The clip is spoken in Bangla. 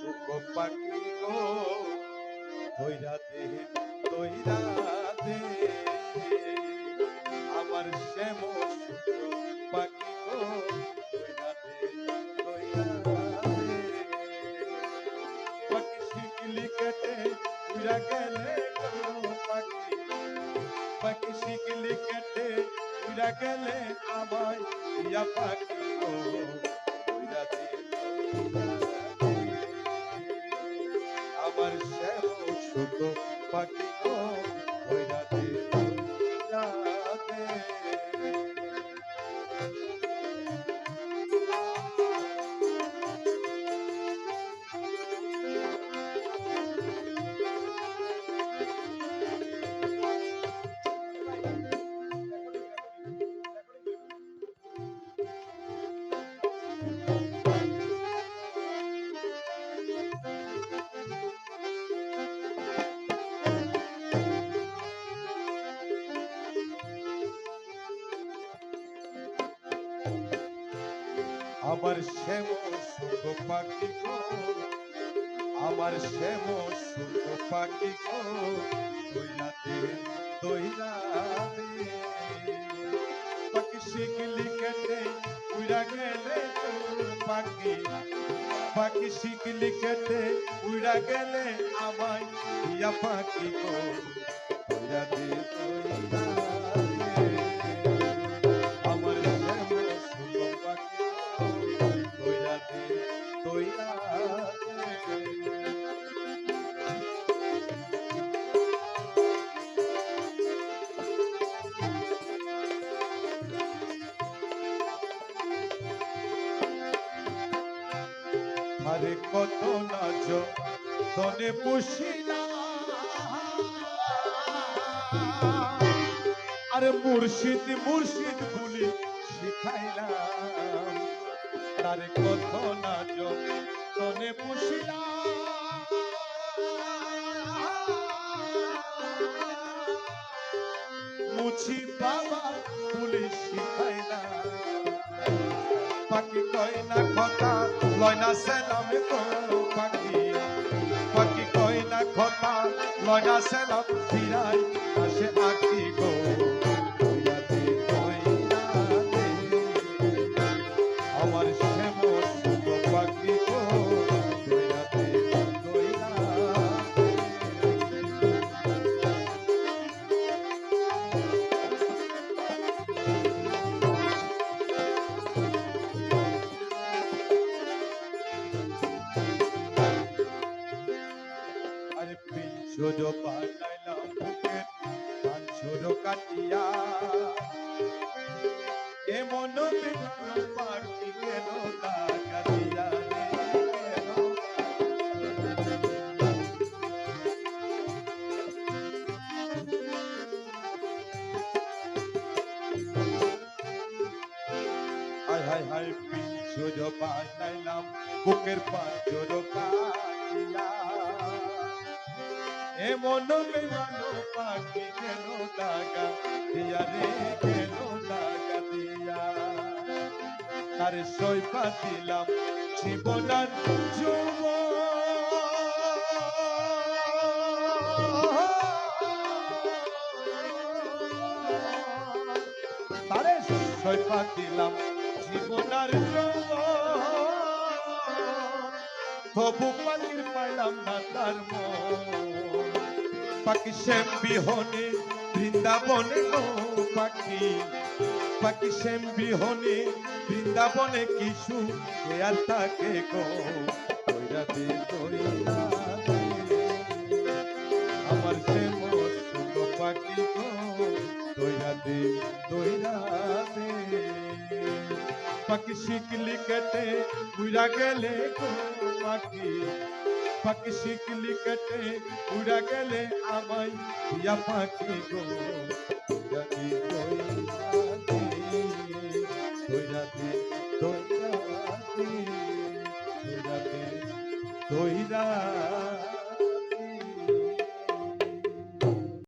সুখ পাখি গো ধইরা দে ধইরা দে আমার শ্যাম সুখ পাখি গো ধইরা দে ধইরা দে পাখি শিকলি কেটে উড়া গেলে গো পাখি পাখি শিকলি কেটে উড়া গেলে আমায় ইয়া পাখি গো ধইরা দে আমার শ্যাম সুখ পাখি গো ধইরা দে ধইরা দে আমার শ্যাম সুখ পাখি গো আমার শ্যাম সুখ পাখি গো ধইরা দে ধইরা দে পাখি শিকলি কেটে উড়া গেলে পাখি পাখি শিকলি কেটে উড়া গেলে আমায় ইয়া পাখি গো ধইরা দে ধইরা দে আমার শ্যাম সুখ পাখি গো ধইরা দে ধইরা দে আরে কত নাচ তনে পুষিলা আরে মুর্শিদ মুর্শিদ বলি শিখাইলাম তারে কত নাচ তনে পুষিলা মুছি বাবা বলি শিখাইলাম পাখি কয় না কথা লয় না সেলাম গো পাখি পাখি কয় না কথা লয় না সেলাম ফিরাই আসে আঁকি গো ধইরা দে ধইরা দে আমার শ্যাম সুখ পাখি গো ধইরা দে ধইরা আরে পিঞ্জর বানাইলাম বুকের পাঁচর কাটিয়া এমন বেগুন পাখি কেন লাগা দিয়া রে কেন হায় হায় হায় পিঞ্জর বানাইলাম বুকের পাঁচর কাটিয়া এমন বেমানো পাখি কেন লাগা দিয়া রে কেন লাগা দিয়া তারে সইপা দিলাম জীবনার যুব তারে সইপা দিলাম জীবনার যুব তবু পাখির পাইলাম না তার মন পাখি শ্যাম বিহনে বৃন্দাবনে গো পাখি পাখি শ্যাম বিহনে বৃন্দাবনে কিছু আর থাকে গো ধইরা দে ধইরা দে আমার শ্যাম সুখ পাখি গো ধইরা দে ধইরা দে পাখি শিকলি কেটে উড়া গেলে গো পাখি পাখি শিকলি কেটে উড়া গেলে আমায় ইয়া পাখি গো ধইরা দে